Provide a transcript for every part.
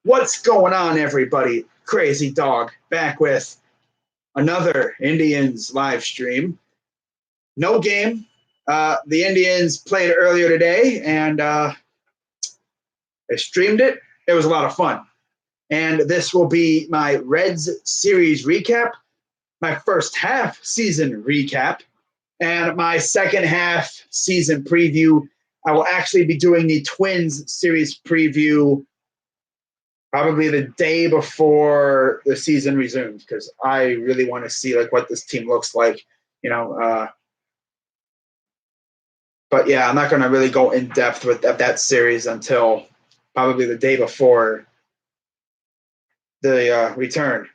What's going on, everybody? Crazy Dog back with another Indians live stream. No game. The Indians played earlier today, and I streamed it. It was a lot of fun. And this will be my Reds series recap, my first half season recap, and my second half season preview. I will actually be doing the Twins series preview probably the day before the season resumes because I really want to see like what this team looks like, you know. But yeah, I'm not going to really go in depth with that series until probably the day before the return.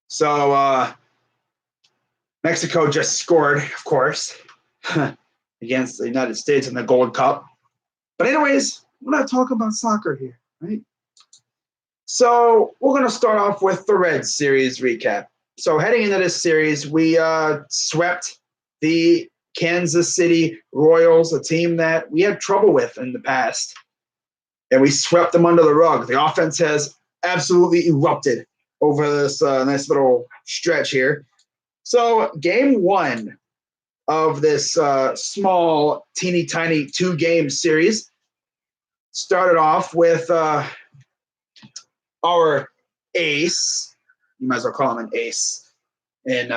So Mexico just scored, of course, against the United States in the Gold Cup. But anyways, we're not talking about soccer here, right? So we're going to start off with the Reds series recap. So heading into this series, we swept the Kansas City Royals, a team that we had trouble with in the past. And we swept them under the rug. The offense has absolutely erupted over this nice little stretch here. So game one of this small, teeny tiny 2-game series started off with our ace, you might as well call him an ace, in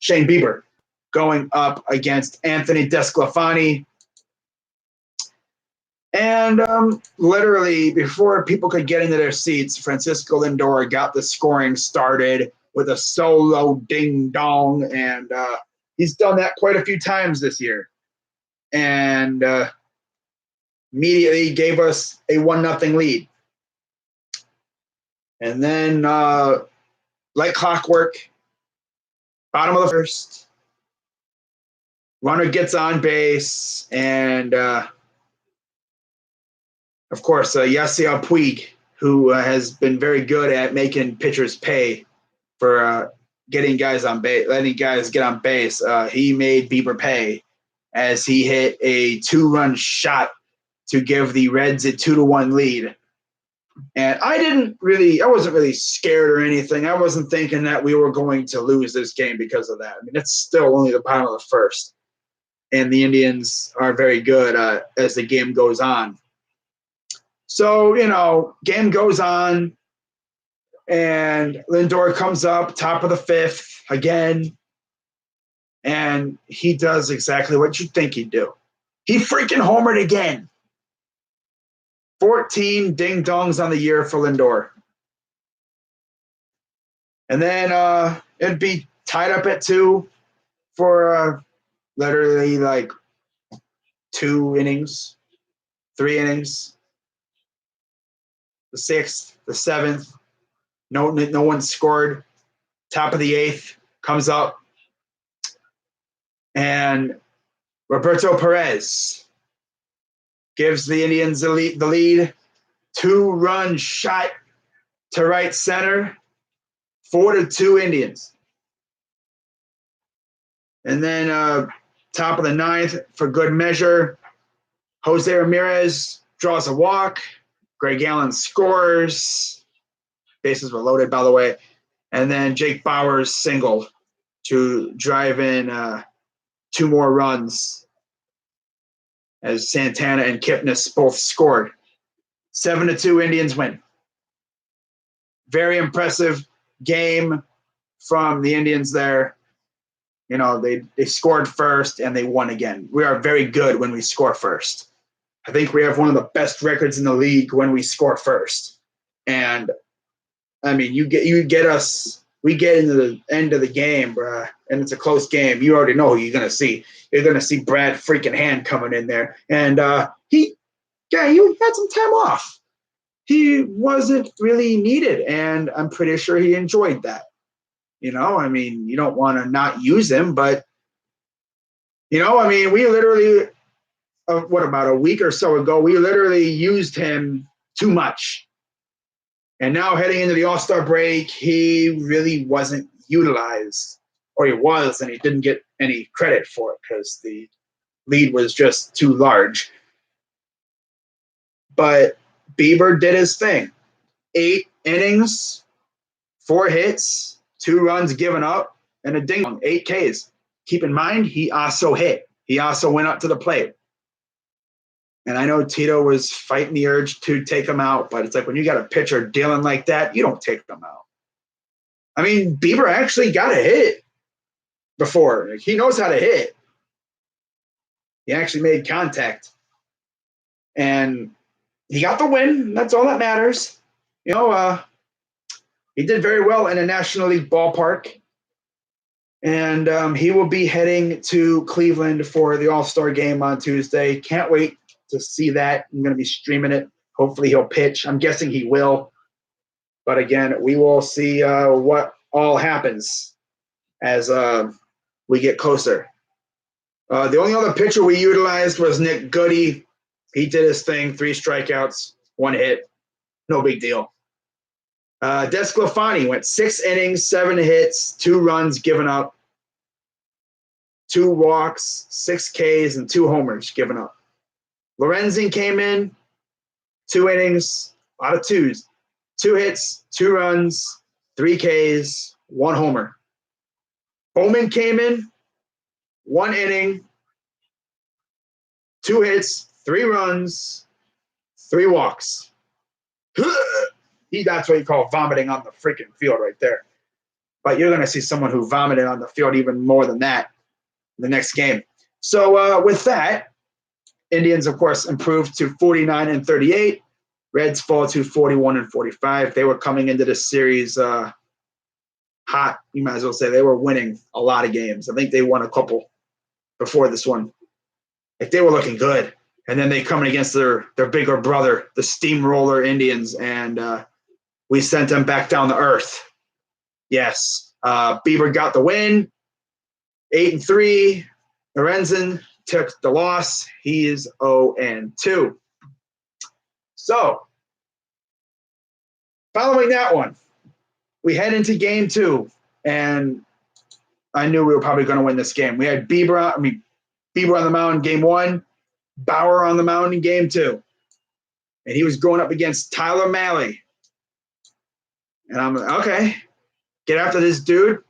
Shane Bieber, going up against Anthony Desclafani. And literally, before people could get into their seats, Francisco Lindor got the scoring started with a solo ding-dong, and he's done that quite a few times this year. And immediately gave us a 1-0 lead. And then, like clockwork, bottom of the first, runner gets on base, and of course, Yasiel Puig, who has been very good at making pitchers pay for getting guys on base, letting guys get on base. He made Bieber pay as he hit a 2-run shot to give the Reds a 2-1 lead. And I wasn't really scared or anything. I wasn't thinking that we were going to lose this game because of that. I mean, it's still only the bottom of the first. And the Indians are very good as the game goes on. So, game goes on, and Lindor comes up, top of the fifth again, and he does exactly what you'd think he'd do. He freaking homered again. 14 ding-dongs on the year for Lindor. And then it'd be tied up at 2 for literally like 2 innings, 3 innings. The 6th, the 7th, no one scored. Top of the 8th comes up, and Roberto Perez gives the Indians the lead. 2-run shot to right center, 4-2 Indians. And then top of the 9th, for good measure, Jose Ramirez draws a walk. Greg Allen scores. Bases were loaded, by the way. And then Jake Bauers singled to drive in 2 more runs as Santana and Kipnis both scored. 7-2 Indians win. Very impressive game from the Indians there. They scored first and they won again. We are very good when we score first. I think we have one of the best records in the league when we score first. And I mean, we get into the end of the game, bruh, and it's a close game. You already know who you're gonna see. You're gonna see Brad freaking Hand coming in there, and he had some time off. He wasn't really needed, and I'm pretty sure he enjoyed that. I mean, you don't want to not use him, but we literally, about a week or so ago, we literally used him too much. And now heading into the All-Star break, he really wasn't utilized, or he was, and he didn't get any credit for it because the lead was just too large. But Bieber did his thing. 8 innings, 4 hits, 2 runs given up, and a ding dong, 8 Ks. Keep in mind, he also hit. He also went up to the plate. And I know Tito was fighting the urge to take him out, but it's like when you got a pitcher dealing like that, you don't take them out. I mean, Bieber actually got a hit before. Like, he knows how to hit. He actually made contact. And he got the win. That's all that matters. You know, he did very well in a National League ballpark. And he will be heading to Cleveland for the All-Star game on Tuesday. Can't wait to see that. I'm going to be streaming it. Hopefully he'll pitch. I'm guessing he will. But again, we will see what all happens as we get closer. The only other pitcher we utilized was Nick Goody. He did his thing, 3 strikeouts, 1 hit. No big deal. DeSclafani went 6 innings, 7 hits, 2 runs given up, 2 walks, 6 Ks, and 2 homers given up. Lorenzen came in, 2 innings, a lot of 2s, 2 hits, 2 runs, 3 Ks, 1 homer. Bowman came in, 1 inning, 2 hits, 3 runs, 3 walks. That's what you call vomiting on the freaking field right there. But you're going to see someone who vomited on the field even more than that in the next game. So with that, Indians, of course, improved to 49-38. Reds fall to 41-45. They were coming into this series hot. You might as well say they were winning a lot of games. I think they won a couple before this one. Like, they were looking good. And then they come against their bigger brother, the Steamroller Indians, and we sent them back down to earth. Yes. Bieber got the win, 8-3. Lorenzen took the loss. He is 0-2. So, following that one, we head into game 2, and I knew we were probably going to win this game. We had Bieber on the mound in game 1, Bauer on the mound in game 2, and he was going up against Tyler Mahle. And I'm like, okay, get after this dude.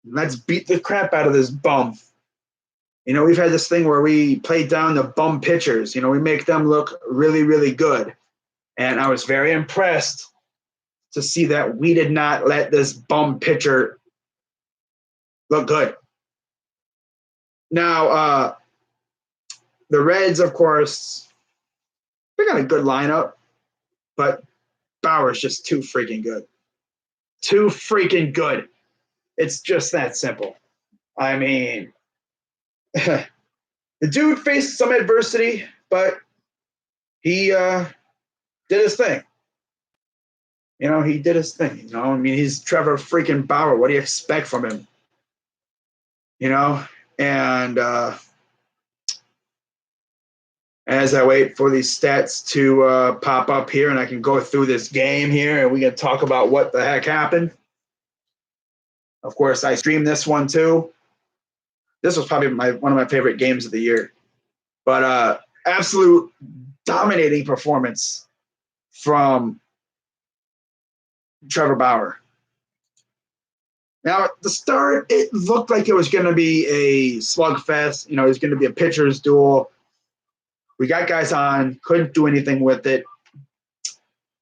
Let's beat the crap out of this bum. You know, we've had this thing where we play down the bum pitchers. You know, we make them look really, really good. And I was very impressed to see that we did not let this bum pitcher look good. Now, the Reds, of course, they got a good lineup, but Bauer's just too freaking good. Too freaking good. It's just that simple. I mean, the dude faced some adversity, but he did his thing. You know, he did his thing. You know, I mean, he's Trevor freaking Bauer. What do you expect from him? You know, and as I wait for these stats to pop up here and I can go through this game here and we can talk about what the heck happened. Of course, I streamed this one too. This was probably one of my favorite games of the year. But absolute dominating performance from Trevor Bauer. Now, at the start, it looked like it was going to be a slugfest. You know, it was going to be a pitcher's duel. We got guys on, couldn't do anything with it.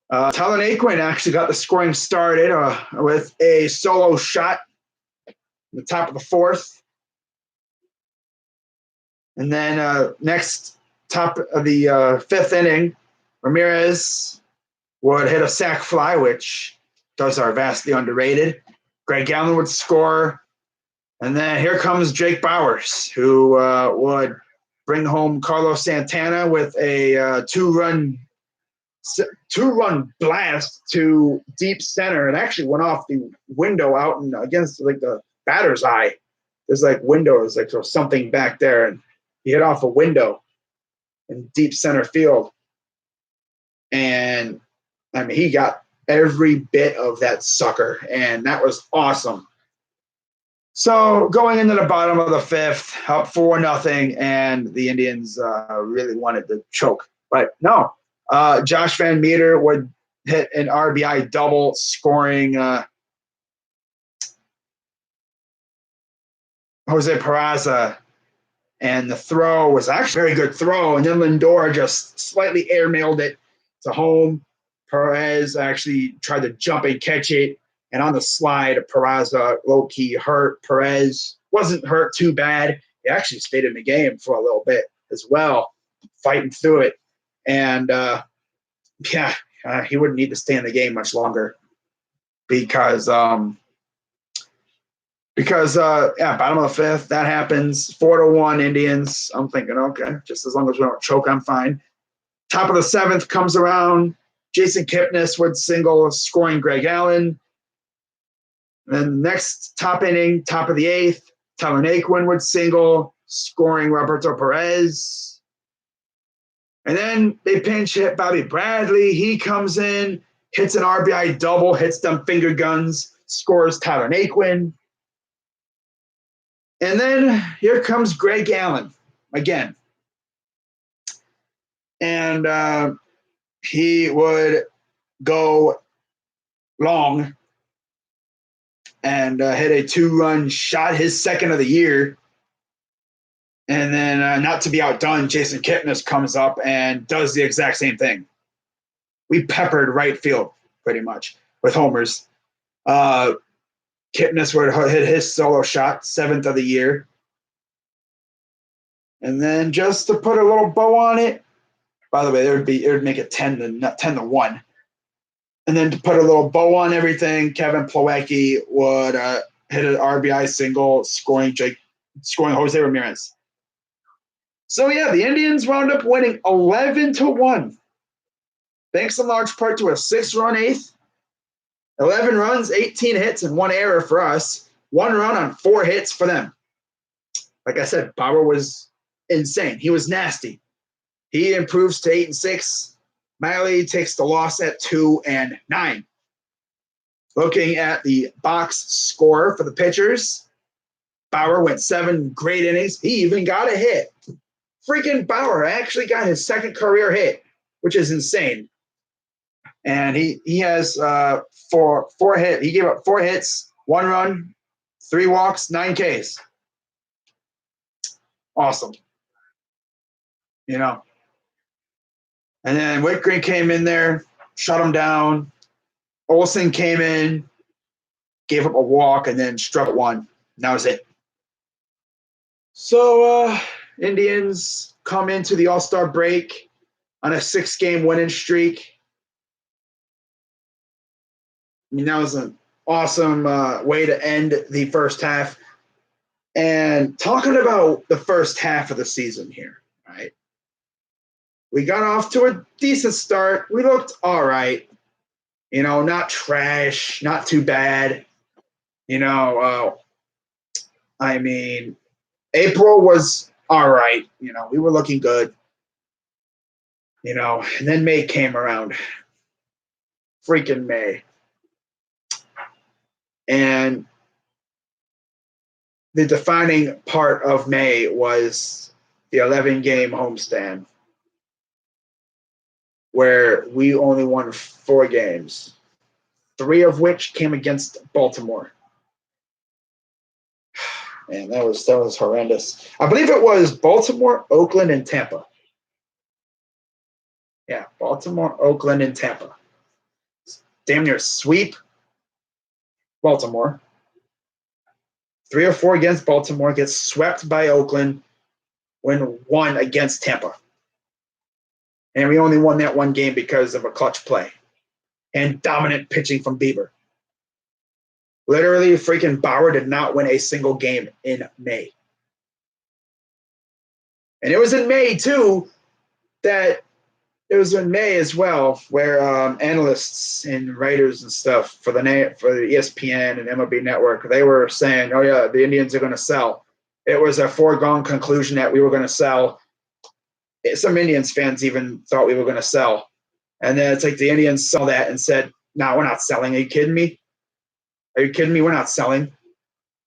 Tyler Naquin actually got the scoring started with a solo shot in the top of the 4th. And then next, top of the 5th inning, Ramirez would hit a sac fly, which those are vastly underrated. Greg Gallen would score. And then here comes Jake Bauers, who would bring home Carlos Santana with a two-run blast to deep center. It actually went off the window out and against like the batter's eye. There's like windows, like there's something back there, and he hit off a window in deep center field. And I mean, he got every bit of that sucker, and that was awesome. So going into the bottom of the 5th, up 4-0, and the Indians really wanted to choke. But no, Josh Van Meter would hit an RBI double, scoring Jose Peraza. And the throw was actually a very good throw. And then Lindor just slightly airmailed it to home. Perez actually tried to jump and catch it. And on the slide, Peraza low-key hurt. Perez wasn't hurt too bad. He actually stayed in the game for a little bit as well, fighting through it. And, he wouldn't need to stay in the game much longer because bottom of the fifth, that happens. 4-1 Indians. I'm thinking, okay, just as long as we don't choke, I'm fine. Top of the seventh comes around. Jason Kipnis would single, scoring Greg Allen. And then next top inning, top of the eighth, Tyler Naquin would single, scoring Roberto Perez. And then they pinch hit Bobby Bradley. He comes in, hits an RBI double, hits them finger guns, scores Tyler Naquin. And then here comes Greg Allen again. And he would go long and hit a 2-run shot, his second of the year. And then not to be outdone, Jason Kipnis comes up and does the exact same thing. We peppered right field pretty much with homers. Kipnis would hit his solo shot, 7th of the year. And then just to put a little bow on it, by the way, it would make it 10-1. And then to put a little bow on everything, Kevin Plawecki would hit an RBI single, scoring Jose Ramirez. So yeah, the Indians wound up winning 11-1, thanks in large part to a 6-run eighth, 11 runs, 18 hits, and 1 error for us. 1 run on 4 hits for them. Like I said, Bauer was insane. He was nasty. He improves to 8-6. Miley takes the loss at 2-9. Looking at the box score for the pitchers, Bauer went 7 great innings. He even got a hit. Freaking Bauer actually got his 2nd career hit, which is insane. And he has 4 hits. He gave up 4 hits, 1 run, 3 walks, 9 Ks. Awesome. And then Whitgreen came in there, shut him down. Olson came in, gave up a walk, and then struck 1. And that was it. So Indians come into the All-Star break on a 6-game winning streak. I mean, that was an awesome way to end the first half. And talking about the first half of the season here, right? We got off to a decent start. We looked all right. Not trash, not too bad. April was all right. We were looking good. And then May came around. Freaking May. And the defining part of May was the 11-game homestand, where we only won 4 games, 3 of which came against Baltimore. Man, that was horrendous. I believe it was Baltimore, Oakland, and Tampa. Yeah, Baltimore, Oakland, and Tampa. Damn near sweep Baltimore. 3 or 4 against Baltimore, gets swept by Oakland, win 1 against Tampa. And we only won that 1 game because of a clutch play and dominant pitching from Bieber. Literally, freaking Bauer did not win a single game in May. And it was in May, too, it was in May as well, where analysts and writers and stuff for the ESPN and MLB Network, they were saying, oh, yeah, the Indians are going to sell. It was a foregone conclusion that we were going to sell. Some Indians fans even thought we were going to sell. And then it's like the Indians saw that and said, no, we're not selling. Are you kidding me? Are you kidding me? We're not selling.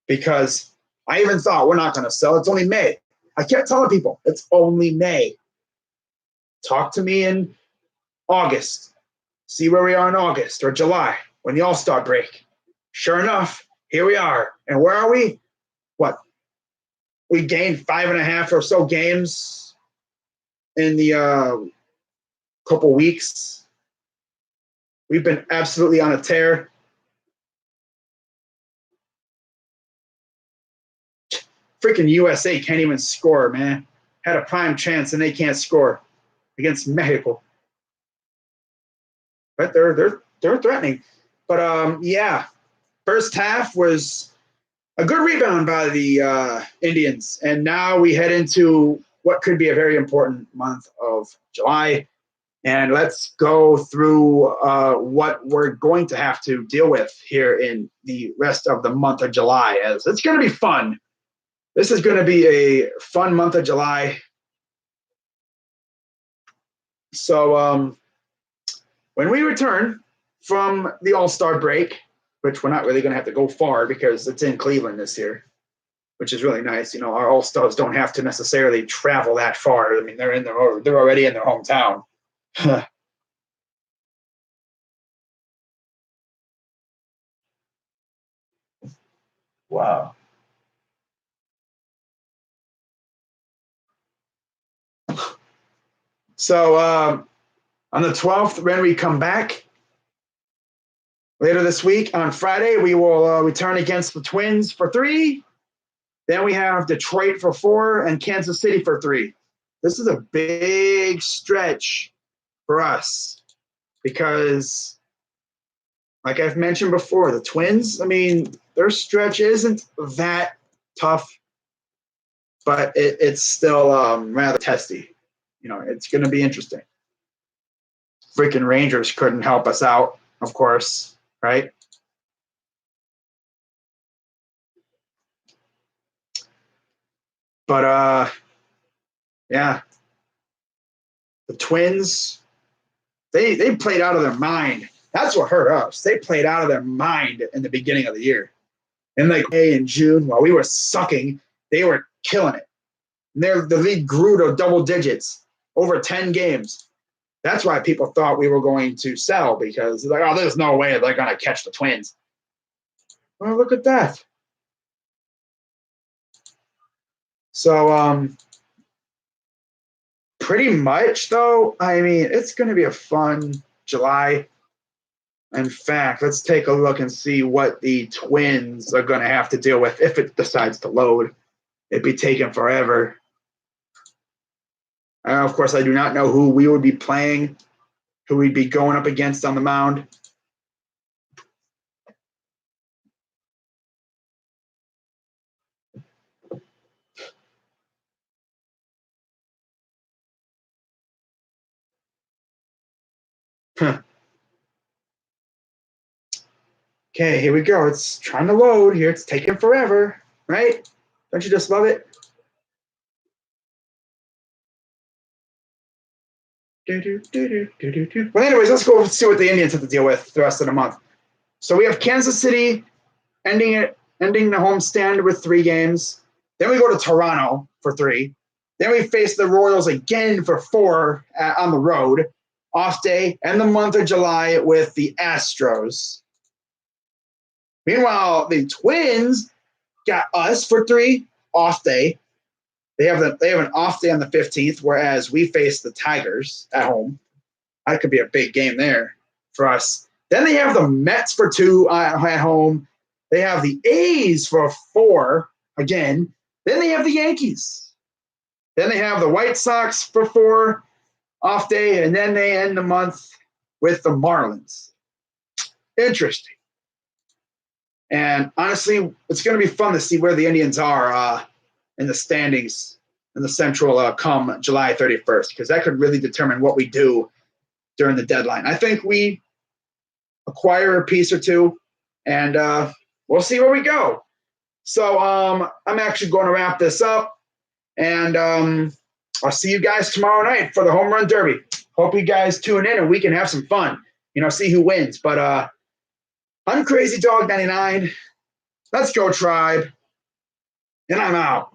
Because I even thought we're not going to sell. It's only May. I kept telling people it's only May. Talk to me in August. See where we are in August or July when the All-Star break. Sure enough, here we are. And where are we? What? We gained 5.5 or so games in the couple weeks. We've been absolutely on a tear. Freaking USA can't even score, man. Had a prime chance and they can't score against Mexico. But they're threatening. But yeah, first half was a good rebound by the Indians, and now we head into what could be a very important month of July. And let's go through what we're going to have to deal with here in the rest of the month of July, as it's going to be fun. This is going to be a fun month of July. So when we return from the All-Star break, which we're not really going to have to go far because it's in Cleveland this year, which is really nice. You know, our All-Stars don't have to necessarily travel that far. I mean, they're already in their hometown. Wow. So on the 12th, when we come back later this week on Friday, we will return against the Twins for 3. Then we have Detroit for 4 and Kansas City for 3. This is a big stretch for us because, like I've mentioned before, the Twins, I mean, their stretch isn't that tough, but it's still rather testy. You know, it's going to be interesting. Freaking Rangers couldn't help us out, of course, right? But yeah, the Twins, they played out of their mind. That's what hurt us. They played out of their mind in the beginning of the year. In like May and June, while we were sucking, they were killing it. And the league grew to double digits over 10 games. That's why people thought we were going to sell, because they're like, oh, there's no way they're going to catch the Twins. Well, look at that. So pretty much, though, I mean, it's going to be a fun July. In fact, let's take a look and see what the Twins are going to have to deal with if it decides to load. It'd be taking forever. Of course, I do not know who we would be playing, who we'd be going up against on the mound. Huh. Okay, here we go. It's trying to load here. It's taking forever, right? Don't you just love it? Well, anyways, let's go see what the Indians have to deal with the rest of the month. So we have Kansas City ending the homestand with 3 games. Then we go to Toronto for 3. Then we face the Royals again for 4 on the road. Off day, and the month of July with the Astros. Meanwhile, the Twins got us for 3, off day. They have an off day on the 15th, whereas we face the Tigers at home. That could be a big game there for us. Then they have the Mets for 2 at home. They have the A's for 4 again. Then they have the Yankees. Then they have the White Sox for 4 off day, and then they end the month with the Marlins. Interesting. And honestly, it's going to be fun to see where the Indians are in the standings in the Central come July 31st, because that could really determine what we do during the deadline. I think we acquire a piece or 2, and we'll see where we go. So I'm actually going to wrap this up, and I'll see you guys tomorrow night for the Home Run Derby. Hope you guys tune in and we can have some fun, see who wins. But I'm Crazy Dog 99. Let's go, Tribe. And I'm out.